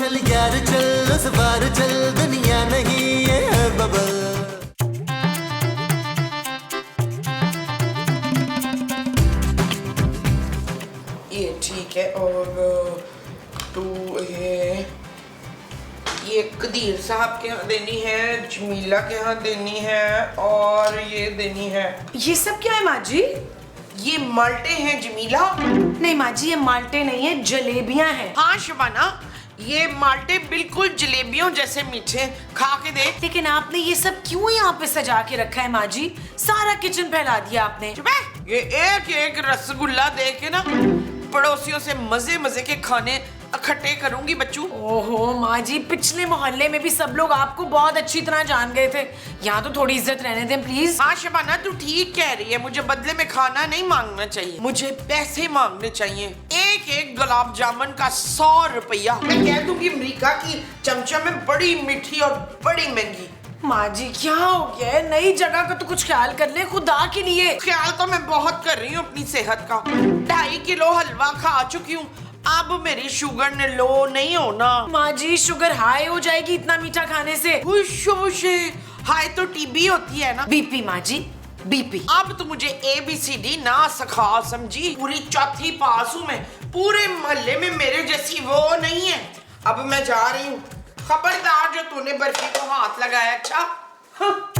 चल यार चल, उस बार चल, दुनिया नहीं ये है बबल। ये ठीक है। और टू ये कदीर साहब के यहाँ देनी है, जमीला के यहाँ देनी है, और ये देनी है। ये सब क्या है माँ जी? ये माल्टे हैं जमीला। नहीं माँ जी, ये माल्टे नहीं है, जलेबियां हैं। हाँ शबाना, ये माल्टे बिल्कुल जलेबियों जैसे मीठे, खा के देख। लेकिन आपने ये सब क्यों यहाँ पे सजा के रखा है माँ जी? सारा किचन फैला दिया आपने। चुप है। ये एक एक रसगुल्ला दे के ना पड़ोसियों से मजे मजे के खाने इकट्ठे करूंगी बच्चू। ओहो माँ जी, पिछले मोहल्ले में भी सब लोग आपको बहुत अच्छी तरह जान गए थे। यहाँ तो थोड़ी इज्जत रहने दें प्लीज। हाँ शबाना, तू ठीक कह रही है। मुझे बदले में खाना नहीं मांगना चाहिए, मुझे पैसे मांगने चाहिए। एक एक गुलाब जामुन का 100 रुपया। मैं कह दूंगी अमेरिका की चमचा में बड़ी मीठी और बड़ी महंगी। माँ जी क्या हो गया है? नई जगह का तो कुछ ख्याल कर ले खुदा के लिए। ख्याल तो मैं बहुत कर रही हूँ अपनी सेहत का। 2.5 किलो हलवा खा चुकी हूँ, अब मेरी शुगर ने लो नहीं होना। माँ जी शुगर हाई हो जाएगी इतना मीठा खाने से। हाई तो टीबी होती है ना। बीपी माँ जी, बीपी। अब तो मुझे ABCD ना सिखा समझी। पूरी 4th पास हूँ मैं, पूरे मोहल्ले में मेरे जैसी वो नहीं है। अब मैं जा रही हूँ, खबरदार जो तूने बर्फी को हाथ लगाया। अच्छा हाँ।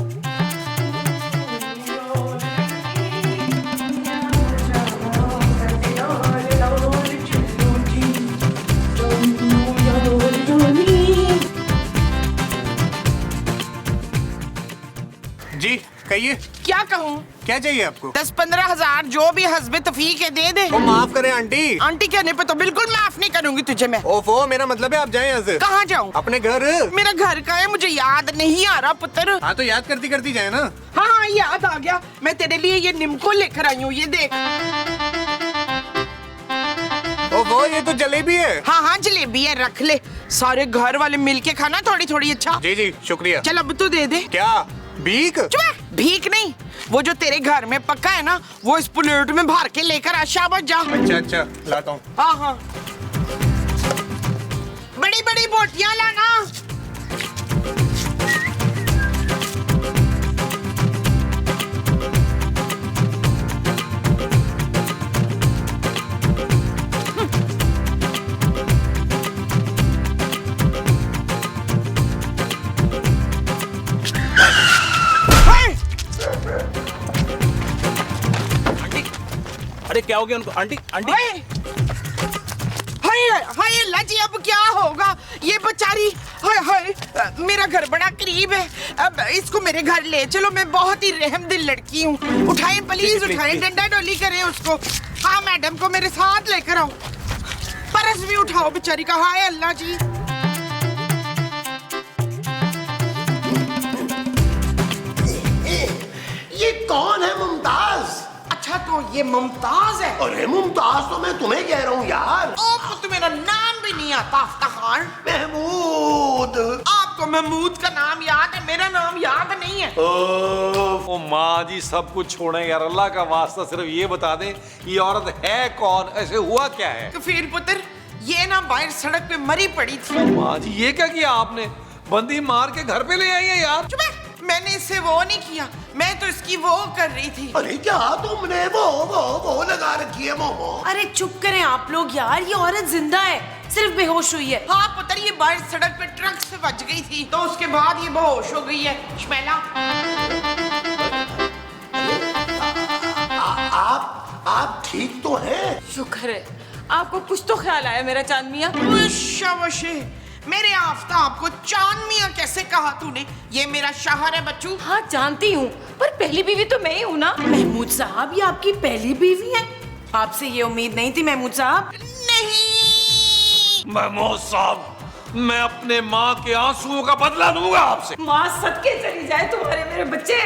जी कहिए, क्या कहूँ? क्या चाहिए आपको? 10-15 हजार जो भी हस्बे तफीक है दे दे। वो माफ करें आंटी। आंटी कहने पे तो बिल्कुल माफ नहीं करूंगी तुझे मैं। ओफो, मेरा मतलब है आप जाएं यहाँ से। कहाँ जाऊँ? अपने घर। मेरा घर का है, मुझे याद नहीं आ रहा पुत्र। हाँ तो याद करती करती जाए ना। हाँ हाँ याद आ गया। मैं तेरे लिए ये निम्को लेकर आई हूँ, ये देख। ओफो, ये तो जलेबी है। हाँ हाँ जलेबी है, रख ले। सारे घर वाले मिलके खाना थोड़ी थोड़ी। अच्छा जी जी शुक्रिया। चल अब तो दे दे। क्या भीख? भीख नहीं, वो जो तेरे घर में पक्का है ना, वो इस प्लेट में भर के लेकर आ। शाबाश जा। अच्छा अच्छा लाता हूँ। हाँ हाँ, बड़ी बड़ी बोटियां लाना। अरे क्या हो गया उनको? आंटी आंटी हाय हाय अल्लाह जी, अब क्या होगा? ये बेचारी, हाय हाय, मेरा घर बड़ा करीब है, अब इसको मेरे घर ले चलो। मैं बहुत ही रहमदिल लड़की हूँ। उठाएं प्लीज, उठाएं, डंडा डोली करें उसको। हाँ मैडम को मेरे साथ लेकर आओ। पर्स भी उठाओ बेचारी का। हाय अल्लाह जी। ये कौन है? मुमताज? अच्छा तो ये मुमताज है? अरे मुमताज तो मैं तुम्हें कह रहा हूँ यार। आपको तो मेरा नाम भी नहीं आता अफ्तार। महमूद। आपको महमूद का नाम याद है, मेरा नाम याद नहीं है। ओ माँ जी, सब कुछ छोड़ें यार, अल्लाह का वास्ता सिर्फ ये बता दें ये औरत है कौन, ऐसे हुआ क्या है? फिर पुत्र, ये ना बाहर सड़क पे मरी पड़ी थी। माँ जी ये क्या किया आपने? बंदी मार के घर पे ले आई है यार। चुप है, मैंने इससे वो नहीं किया, मैं तो इसकी वो कर रही थी। अरे क्या तुमने वो लगा रखी है मोमो? अरे चुप करें आप लोग यार, ये औरत जिंदा है, सिर्फ बेहोश हुई है। हाँ पुत्र, ये बाहर सड़क पे ट्रक से बच गई थी, तो उसके बाद ये बेहोश हो गई है। शमैला, आप ठीक तो हैं? शुक्र है, आपको कुछ तो ख्याल आया मेरा चांद मियाँ। शाबाश, मेरे आफ्ताब को चांद मियाँ कैसे कहा तूने? ये मेरा शौहर है बच्चू। हाँ जानती हूँ, पर पहली बीवी तो मैं ही हूँ ना। महमूद साहब, ये आपकी पहली बीवी है? आपसे ये उम्मीद नहीं थी महमूद साहब। नहीं महमूद साहब, मैं अपने माँ के आंसुओं का बदला लूंगा आपसे। माँ सदके चली जाए तुम्हारे मेरे बच्चे।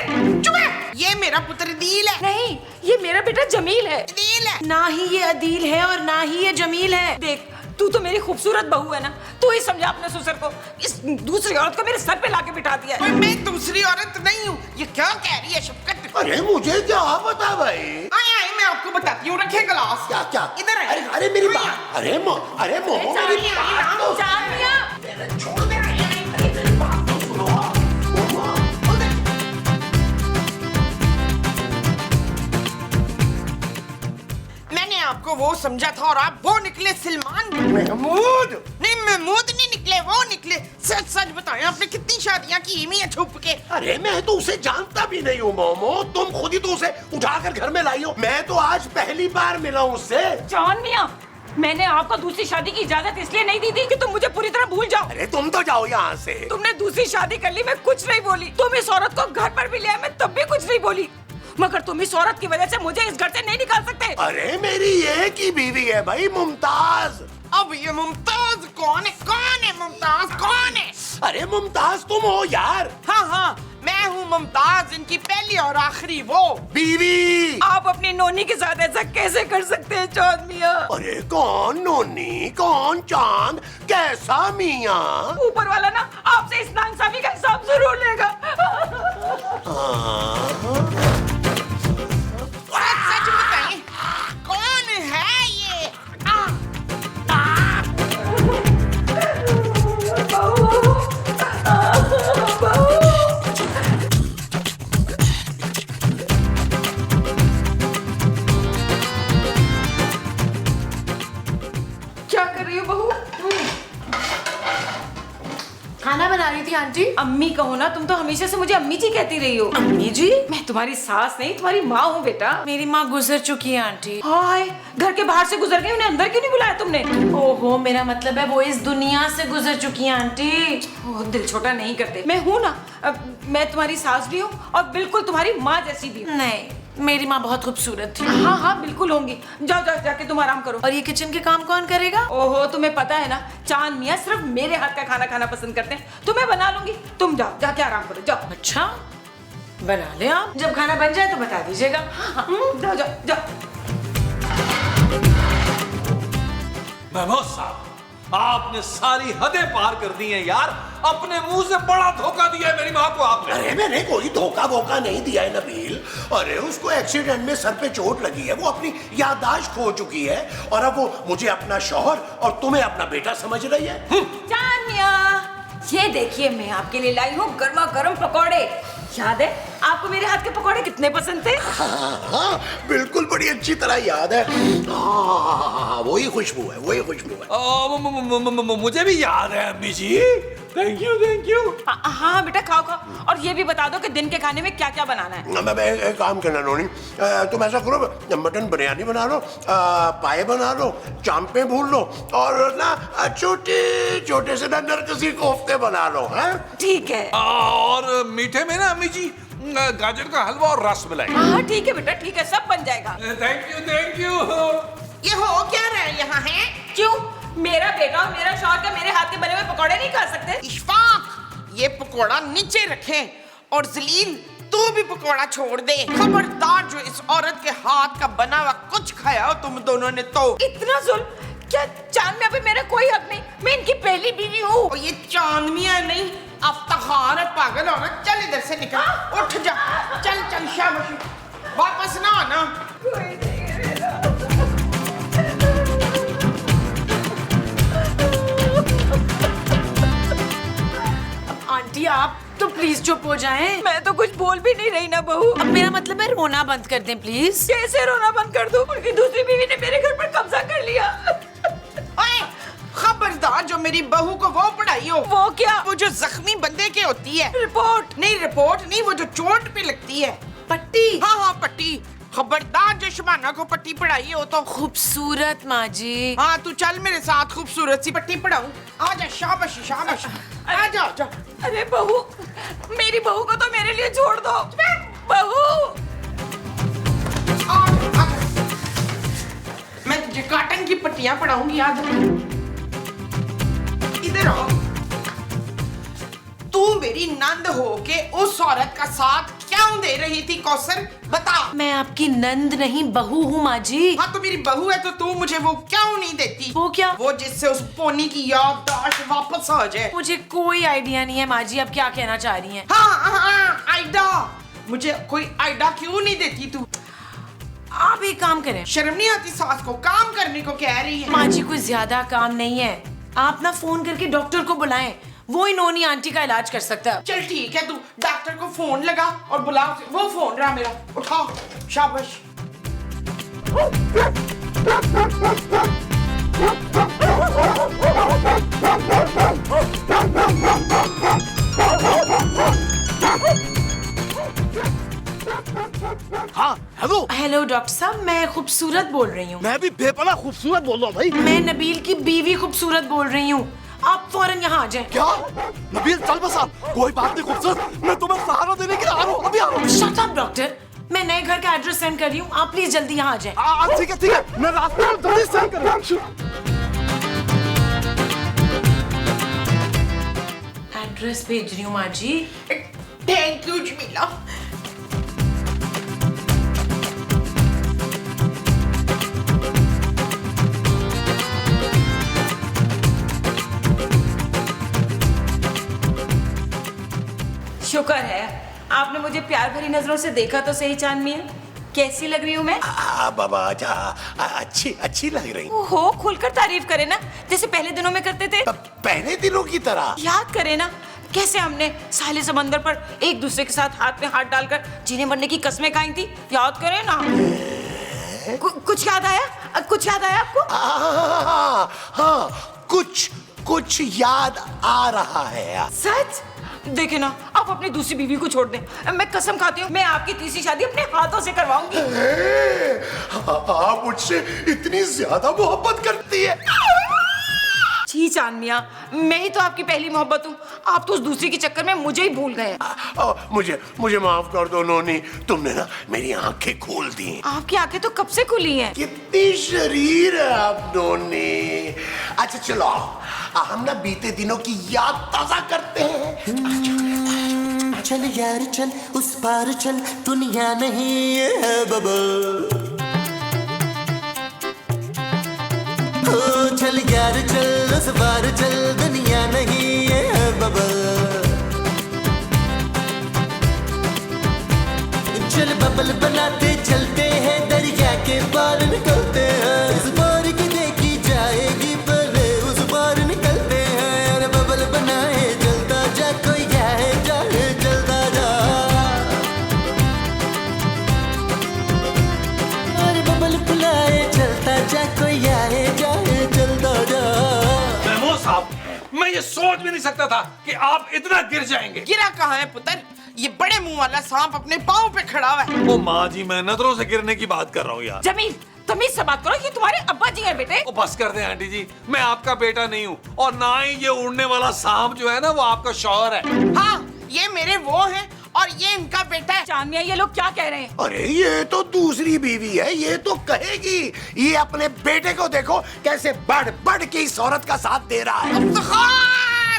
चुप है, ये मेरा पुत्र अदील है। नहीं, ये मेरा बेटा जमील है। अदील है। ना ही ये अदील है और ना ही ये जमील है। देख, तू तो मेरी खूबसूरत बहू है ना, तू ही समझा अपने ससुर को। इस दूसरी औरत को मेरे सर पे लाके बिठा दिया। कोई मैं दूसरी औरत नहीं हूँ। ये क्या कह रही है शफकत? अरे मुझे क्या पता भाई। आए आए, मैं आपको बताती हूँ। रखे गिलास। क्या क्या? इधर है। अरे मेरी बात। अरे मोमो मेरी बात तो। चांद मियाँ, समझा था और आप वो निकले सलमान। महमूद, नहीं महमूद नहीं निकले, वो निकले। सच सच बताएं, आपने कितनी शादियां की हुई हैं छुप के? अरे मैं तो उसे जानता भी नहीं हूँ मोमो, तुम खुद ही तो उसे उठाकर घर में लाई हो। मैं तो आज पहली बार मिला हूँ उससे। जान मियां, मैंने आपको दूसरी शादी की इजाजत इसलिए नहीं दी थी कि तुम मुझे पूरी तरह भूल जाओ। अरे तुम तो जाओ यहाँ से। तुमने दूसरी शादी कर ली, मैं कुछ नहीं बोली। तुम इस औरत को घर पर भी ले आए, मैं तब भी कुछ नहीं बोली। मगर तुम इस औरत की वजह से मुझे इस घर से नहीं निकाल सकते। अरे मेरी एक ही बीवी है भाई, मुमताज। अब ये मुमताज कौन है? कौन है मुमताज? कौन है? अरे मुमताज तुम हो यार। हाँ हाँ, मैं हूँ मुमताज, इनकी पहली और आखिरी वो बीवी। आप अपनी नोनी के साथ ऐसा कैसे कर सकते हैं चांद मियां? अरे कौन नोनी, कौन चांद, कैसा मियाँ? ऊपर वाला ना आपसे इस नाइंसाफी का हिसाब जरूर लेगा। सच बताइए, कौन है ये? क्या कर रही हो बहू? खाना बना रही थी आंटी। अम्मी कहो ना, तुम तो हमेशा से मुझे अम्मी जी कहती रही हो। अम्मी जी? मैं तुम्हारी सास नहीं, तुम्हारी माँ हूँ बेटा। मेरी माँ गुजर चुकी है आंटी। हाय, घर के बाहर से गुजर गई, उन्हें अंदर क्यों नहीं बुलाया तुमने? ओहो, मेरा मतलब है वो इस दुनिया से गुजर चुकी है आंटी। ओह, दिल छोटा नहीं करते। मैं हूँ ना, मैं तुम्हारी सास भी हूँ और बिल्कुल तुम्हारी माँ जैसी भी हूँ। नहीं, मेरी माँ बहुत खूबसूरत थी। हाँ हाँ बिल्कुल होंगी। जाओ जाओ, जाके तुम आराम करो। और ये किचन के काम कौन करेगा? ओहो, तुम्हें पता है ना, चांद मियाँ सिर्फ मेरे हाथ का खाना खाना पसंद करते हैं। तुम्हें बना लूंगी, तुम जाओ, जाके आराम करो, जाओ। अच्छा, बना ले आप। जब खाना बन जाए तो बता दीजिएगा। जाओ जाओ जाओ। महमूद साहब, आपने सारी हदें पार कर दी हैं यार। अपने मुंह से बड़ा धोखा दिया है मेरी माँ को आपने। अरे मैंने कोई धोखा वोखा नहीं दिया है नबील। अरे उसको एक्सीडेंट में सर पे चोट लगी है, वो अपनी याददाश्त खो चुकी है और अब वो मुझे अपना शौहर और तुम्हें अपना बेटा समझ रही है। चांद मियाँ, ये देखिए मैं आपके लिए लाई हूँ गर्मा गर्म पकौड़े। याद है आपको मेरे हाथ के पकौड़े कितने पसंद थे? हाँ, बिल्कुल बड़ी अच्छी तरह याद है। हाँ, वही खुशबू है, वही खुशबू है। मुझे भी याद है अम्मी जी। Thank you thank you. हाँ बेटा, खाओ खाओ। और ये भी बता दो कि दिन के खाने में क्या क्या बनाना है। मैं एक काम करना नोनी, तुम ऐसा करो, मटन बिरयानी बना लो, पाए बना लो, चांपे भून लो और ना छोटे छोटे से ना नरकसी कोफ्ते बना लो। हैं? ठीक है। और मीठे में ना अम्मी जी गाजर का हलवा और रस मलाई। हाँ ठीक है बेटा, ठीक है, सब बन जाएगा। Thank you thank you. ये हो क्या रहा है यहाँ है? क्यों, मेरा बेटा और मेरा शौहर का मेरे हाथ के बने हुए पकौड़े नहीं खा सकते? इशफाक, ये पकोड़ा नीचे रखें और जलील तू भी पकोड़ा छोड़ दे। खबरदार जो इस औरत के हाथ का बना हुआ कुछ खाया हो तुम दोनों ने तो। इतना जुल्म? क्या चांद में अभी मेरा कोई हक नहीं? मैं इनकी पहली बीवी हूँ। और ये चांदमिया नहीं, अफ्तार है पागल औरत। चल इधर से निकल, उठ जा, चल चल, शाबाश, वापस ना आना। आंटी आप तो प्लीज चुप हो जाएं। मैं तो कुछ बोल भी नहीं रही ना बहू। अब मेरा मतलब है रोना बंद कर दें प्लीज। कैसे रोना बंद कर दूं? उनकी दूसरी बीवी ने मेरे घर पर कब्जा कर लिया। ओए, खबरदार जो मेरी बहू को वो पढ़ाई हो। वो क्या? वो जो जख्मी बंदे के होती है। रिपोर्ट? नहीं रिपोर्ट नहीं, वो जो चोट पे लगती है पट्टी? हाँ हाँ पट्टी। खबरदार जो शबाना को पट्टी पढ़ाई हो तो। खूबसूरत माँ जी। हाँ तू चल मेरे साथ, खूबसूरत सी पट्टी पढ़ाऊं। आजा, शाबाश शाबाश, आजा आजा। अरे बहू, मेरी बहू को तो मेरे लिए छोड़ दो। बहू, मैं तुझे काटन की पट्टियां पढ़ाऊंगी, याद रख। इधर आओ। तू मेरी नंद होके उस औरत का साथ क्यों दे रही थी कौसर, बता। मैं आपकी नंद नहीं बहू हूँ माँ जी। हाँ तो मेरी बहू है तो तू मुझे वो क्यों नहीं देती? वो क्या? वो जिससे उस पोनी की याददाश्त वापस आ जाए। मुझे कोई आइडिया नहीं है माँ जी, आप क्या कहना चाह रही हैं? हाँ हाँ, आइडा। मुझे कोई आइडा क्यों नहीं देती तू? आप एक काम करें। शर्म नहीं आती सास को काम करने को कह रही है? माँ जी कोई ज्यादा काम नहीं है, आप ना फोन करके डॉक्टर को बुलाएं, वो इन्होंने आंटी का इलाज कर सकता है। चल ठीक है, तू डॉक्टर को फोन लगा और बुला। वो फोन रहा मेरा, उठाओ, शाबाश। हाँ हेलो, हेलो डॉक्टर साहब, मैं खूबसूरत बोल रही हूँ। मैं भी बेपना खूबसूरत बोल रहा हूँ भाई। मैं नबील की बीवी खूबसूरत बोल रही हूँ। आप फौरन यहाँ आ जाएं। क्या नबील, चल बस आप, कोई बात नहीं खूबसूरत, मैं तुम्हें सहारा देने के लिए आ रहा हूँ, अभी आ रहा हूँ। शट अप डॉक्टर, मैं नए घर का एड्रेस सेंड कर रही हूँ, आप प्लीज जल्दी यहाँ आ जाएं। ठीक है, मैं रास्ते में जल्दी सेंड कर रहा हूँ। एड्रेस भेज रही हूँ माँ जी। Thank you Jamila. शुक्र है आपने मुझे प्यार भरी नजरों से देखा तो सही चांद मियां। कैसी लग रही हूँ मैं? बाबा अच्छी लग रही। ओहो, खुलकर तारीफ करे ना, जैसे पहले दिनों में करते थे। पहले दिनों की तरह। याद करे ना कैसे हमने साहिल समंदर पर एक दूसरे के साथ हाथ में हाथ डालकर जीने मरने की कसमें खाई थी, याद करे ना? कुछ याद आया? कुछ याद आया आपको? हाँ, कुछ याद आ रहा है। सच? देखे ना, आप अपनी दूसरी बीवी को छोड़ दें, मैं कसम खाती हूँ मैं आपकी तीसरी शादी अपने हाथों से करवाऊंगी। आप मुझसे इतनी ज्यादा मोहब्बत करती है? जी चांद मियां, मैं ही तो आपकी पहली मोहब्बत हूँ, आप तो उस दूसरी के चक्कर में मुझे ही भूल गए। मुझे माफ कर दो नोनी, तुमने ना मेरी आंखें खोल दी। आपकी आंखें तो कब से खुली हैं। कितनी शरीर है आप नोनी। अच्छा चलो, हम ना बीते दिनों की याद ताजा करते हैं। चल यार चल, उस पार चल, दुनिया नहीं है बबल। चल यार चल, उस पार चल, दुनिया नहीं है बबल। चल बबल बनाते चलते हैं, दरिया के पार निकलते हैं। इस पार की देखी जाएगी पहले, उस पार निकलते हैं। अरे बबल बनाए चलता जा, कोई जाए जाए चलता जा। अरे बबल बुलाए चलता जा, कोई आए जाए चलता जा। महमूद साहब, मैं ये सोच भी नहीं सकता था कि आप इतना गिर जाएंगे। गिरा कहाँ है पुत्र? ये बड़े मुंह वाला सांप अपने पाँव पे खड़ा हुआ है। ओ माँ जी, मैं नजरों से गिरने की बात कर रहा हूँ यार। जमील, तमीज से बात करो, ये तुम्हारे अब्बा जी हैं बेटे। ओ बस कर दे आंटी जी, मैं आपका बेटा नहीं हूँ, और ना ही ये उड़ने वाला सांप जो है ना वो आपका शौहर है। हाँ, ये मेरे वो हैं और ये इनका बेटा है। चांद मियां, ये लोग क्या कह रहे हैं? अरे ये तो दूसरी बीवी है, ये तो कहेगी। ये अपने बेटे को देखो कैसे बढ़ बढ़ के इस औरत का साथ दे रहा है।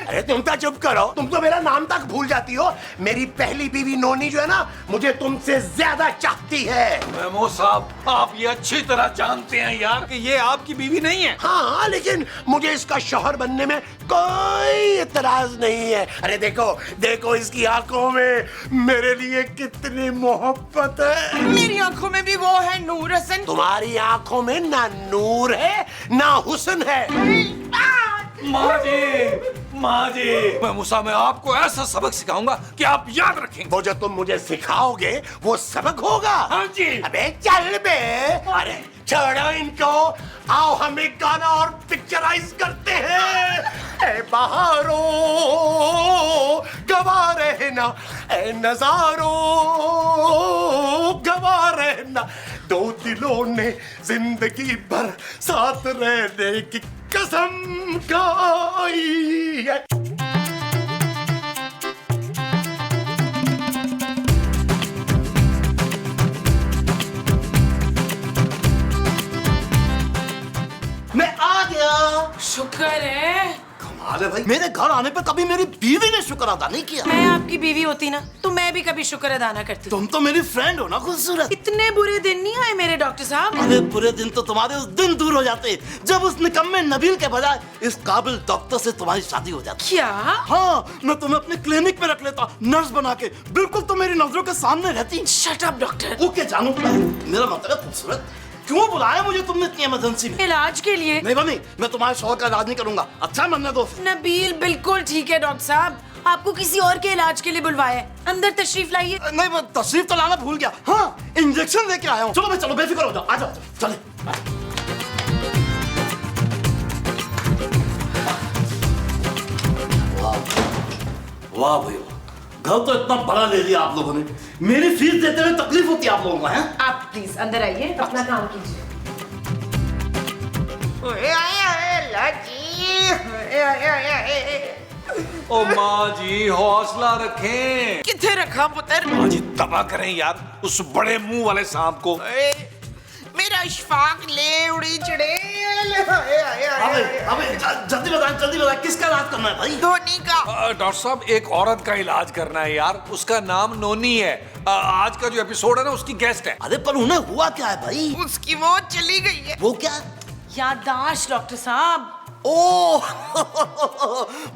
अरे तुम तो चुप करो, तुम तो मेरा नाम तक भूल जाती हो। मेरी पहली बीवी नोनी जो है ना, मुझे तुमसे ज्यादा चाहती है। महमूद साहब, आप ये अच्छी तरह जानते हैं यार कि ये आपकी बीवी नहीं है। हाँ, लेकिन मुझे इसका शौहर बनने में कोई इतराज नहीं है। अरे देखो देखो, इसकी आंखों में मेरे लिए कितनी मोहब्बत है। मेरी आंखों में भी वो है नूर हसन। तुम्हारी आंखों में ना नूर है ना हुस्न है। माँ जी, महमूद साहब, मैं आपको ऐसा सबक सिखाऊंगा कि आप याद रखेंगे। वो जो तुम मुझे सिखाओगे वो सबक होगा। हाँ जी। अबे चल बे। अरे छोड़ो इनको, आओ हम एक गाना और पिक्चराइज करते हैं। ए बहारो गवा रहना, ए नजारो गवा रहना, दो दिलों ने जिंदगी भर साथ रहने की कसम खाई है। मैं आ गया। शुक्र है। कमाल है भाई, मेरे घर आने पर कभी मेरी बीवी ने शुक्र अदा नहीं किया। मैं आपकी बीवी होती ना तो मैं भी कभी शुक्र अदा ना करती। तुम तो मेरी फ्रेंड हो ना खूबसूरत। इतने बुरे दिन नहीं आए मेरे डॉक्टर साहब। अरे बुरे दिन तो तुम्हारे उस दिन दूर हो जाते जब उस निकम्मे नबील के बजाय इस काबिल डॉक्टर से तुम्हारी शादी हो जाती। क्या? हाँ, मैं तुम्हें अपने क्लिनिक में रख लेता, नर्स बना के, बिल्कुल तुम मेरी नजरों के सामने रहती। Shut up doctor. ओके जानू, मेरा मतलब खूबसूरत, क्यों बुलाया मुझे तुमने इतनी इमरजेंसी में? इलाज के लिए। नहीं मम्मी, मैं तुम्हारे शौहर का इलाज नहीं करूंगा, अच्छा मनने दो। नबील बिल्कुल ठीक है डॉक्टर साहब, आपको किसी और के इलाज के लिए बुलवाया है। अंदर तशरीफ लाइए। नहीं, मैं तशरीफ तो लाना भूल गया। हाँ, इंजेक्शन लेके आया हूँ। चलो भाई चलो, बेफिक्र हो जाओ, आ जाओ चले। वाह भाई, घर तो इतना बड़ा ले लिया आप लोगों ने, मेरी फीस देते हुए तकलीफ होती है आप लोगों को, हैं? आप प्लीज अंदर आइए, अपना काम कीजिए। ओ माँ जी हौसला रखें। किथे रखा पुत्र? माँ जी तबाह करें यार उस बड़े मुंह वाले सांप को। मेरा इशफाक ले उड़ी चढ़ेल। अबे जल्दी बताएं किसका इलाज करना है भाई? धोनी का। डॉक्टर साहब एक औरत का इलाज करना है यार, उसका नाम नोनी है। आज का जो एपिसोड है ना उसकी गेस्ट है। अरे पर उन्हें हुआ क्या है भाई? उसकी वो चली गई है। वो क्या? याददाश्त डॉक्टर साहब। ओ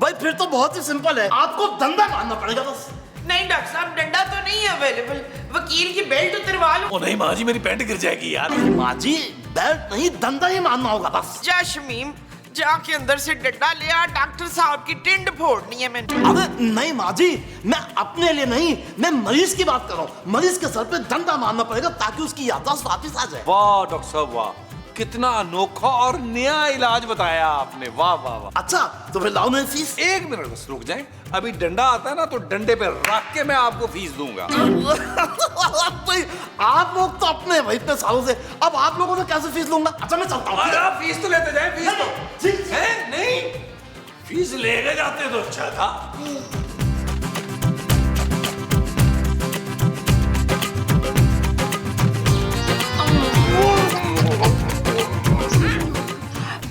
भाई फिर तो बहुत ही सिंपल है, आपको डंडा मारना पड़ेगा बस। नहीं डॉक्टर साहब, डंडा तो नहीं है अवेलेबल। वकील की बेल्ट उतरवा लो। ओ नहीं माँ जी मेरी पैंट गिर जाएगी यार। माँ जी बेल्ट नहीं, डंडा ही मारना होगा बस। जा शमीम, जाके अंदर से डंडा ले आ, डॉक्टर साहब की टिंड फोड़नी है मैंने। अबे नहीं माँ जी, मैं अपने लिए नहीं, मैं मरीज की बात कर रहा हूँ। मरीज के सर पे डंडा मारना पड़ेगा ताकि उसकी याददाश्त वापस आ जाए। वाह डॉक्टर साहब वाह, कितना अनोखा और नया इलाज बताया आपने, वाह वाह वाह। अच्छा तो फिर लाओ मेरी फीस। एक मिनट बस रुक जाएं, अभी डंडा आता है ना तो डंडे पे रख के मैं आपको फीस दूंगा। भाई आप लोग तो अपने वहीं पे सालों से, अब आप लोगों से कैसे फीस लूंगा? अच्छा मैं चलता हूँ। आप फीस तो लेते जाए, फीस तो ठीक है नहीं, फीस लेके जाते तो अच्छा था।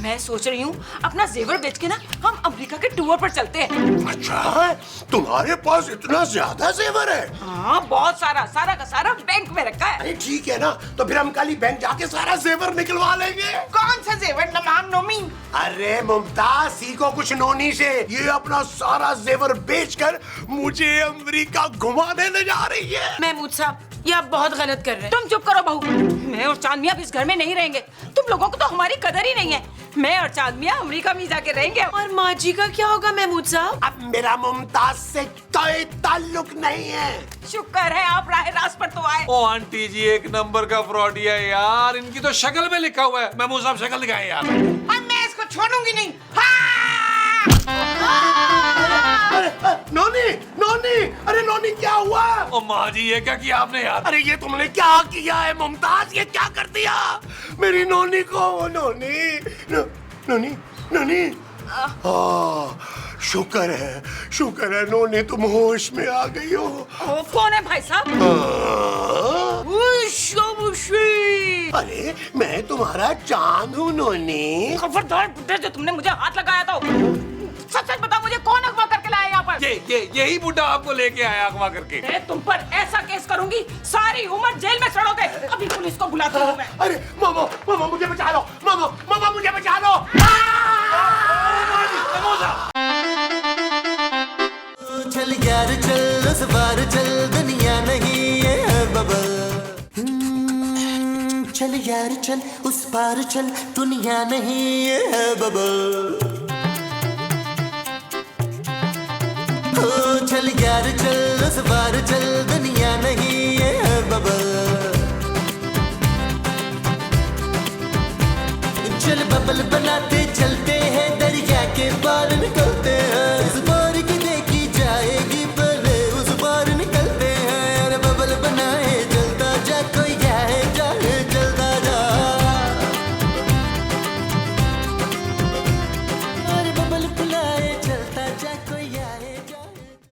मैं सोच रही हूँ अपना जेवर बेच के ना हम अमेरिका के टूर पर चलते हैं। अच्छा तुम्हारे पास इतना ज्यादा जेवर है? हाँ बहुत सारा, सारा का सारा बैंक में रखा है। अरे ठीक है ना, तो फिर हम कल ही बैंक जाके सारा जेवर निकलवा लेंगे। कौन सा जेवर नमाम नोमी? अरे मुमताज सीखो कुछ नोनी से, ये अपना सारा जेवर बेचकर मुझे अमेरिका घुमाने ले जा रही है। महमूद साहब ये आप बहुत गलत कर रहे हैं। तुम चुप करो बहू, मैं और चांद मियां अब इस घर में नहीं रहेंगे। तुम लोगों को तो हमारी कदर ही नहीं है। मैं और चांद मियां अमेरिका में जाके रहेंगे। और माँ जी का क्या होगा महमूद साहब? अब मेरा मुमताज से कोई ताल्लुक नहीं है। शुक्र है आप राह रास्त पर तो आए। ओ आंटी जी एक नंबर का फ्रॉडी है यार, इनकी तो शक्ल में लिखा हुआ है। महमूद साहब शक्ल दिखाएं यार। अब मैं इसको छोड़ूंगी नहीं। नोनी नोनी, अरे नोनी क्या हुआ? ओ माँ जी ये क्या किया आपने यार? अरे ये तुमने क्या किया है मुमताज, ये क्या कर दिया मेरी नोनी को? नोनी नोनी नोनी, शुक्र है नोनी तुम होश में आ गई हो। कौन है भाई साहब? अरे मैं तुम्हारा चांद हूँ नोनी। खबरदार बुड्ढे, जो तुमने मुझे हाथ लगाया था, सच सच बता मुझे कौन अगवा करके लाया यहाँ पर? यही बुड्ढा आपको लेके आया अगवा करके। मैं तुम पर ऐसा केस करूंगी सारी उम्र जेल में सड़ोगे। अभी पुलिस को बुलाता हूँ मैं। अरे मामा मुझे बचा लो, मामा मुझे बचा लो। चल यार चल उस बार चल, दुनिया नहीं है बबल। चल यार चल उस पार चल, दुनिया नहीं है बबल। चल यार चल उस बार चल,